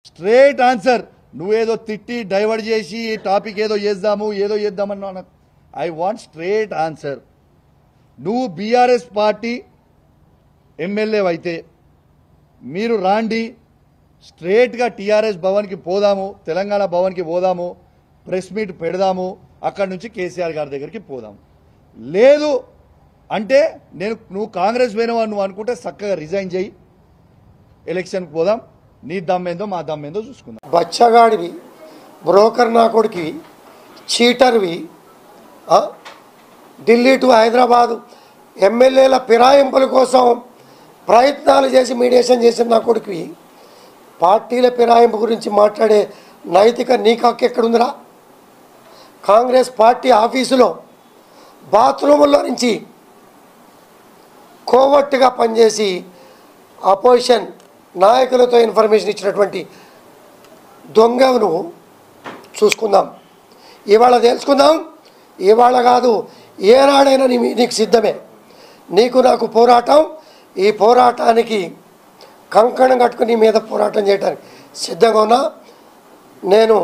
Straight answer. నువ్వేదో తిట్టి divert చేసి టాపిక్ ఏదో చేద్దామన్నా ఐ వాంట్ స్ట్రేట్ ఆన్సర్. నువ్వు బీఆర్ఎస్ పార్టీ ఎమ్మెల్యే అయితే మీరు రాండి, స్ట్రేట్గా టీఆర్ఎస్ భవన్కి పోదాము, తెలంగాణ భవన్కి పోదాము, ప్రెస్ మీట్ పెడదాము, అక్కడి నుంచి కేసీఆర్ గారి దగ్గరికి పోదాము. లేదు అంటే నువ్వు కాంగ్రెస్ పోయినవా నువ్వు అనుకుంటే చక్కగా రిజైన్ చేయి, ఎలక్షన్కి పోదాం, నీ దమ్మేందో మా దమ్మేందో చూసుకుందాం. బచ్చగాడివి, బ్రోకర్ నా కొడుకువి, చీటర్వి, ఢిల్లీ టు హైదరాబాదు ఎమ్మెల్యేల ఫిరాయింపుల కోసం ప్రయత్నాలు చేసి మీడియేషన్ చేసిన నా కొడుకువి, పార్టీల ఫిరాయింపు గురించి మాట్లాడే నైతిక నీకు హక్కు ఎక్కడుందిరా? కాంగ్రెస్ పార్టీ ఆఫీసులో బాత్రూముల్లో నుంచి కోవట్టుగా పనిచేసి అపోజిషన్ నాయకులతో ఇన్ఫర్మేషన్ ఇచ్చినటువంటి దొంగను నువ్వు. చూసుకుందాం, ఇవాళ తెలుసుకుందాం. ఇవాళ కాదు, ఏనాడైనా నీకు సిద్ధమే. నీకు నాకు పోరాటం. ఈ పోరాటానికి కంకణం కట్టుకుని నీ మీద పోరాటం చేయడానికి సిద్ధంగా ఉన్నా. నేను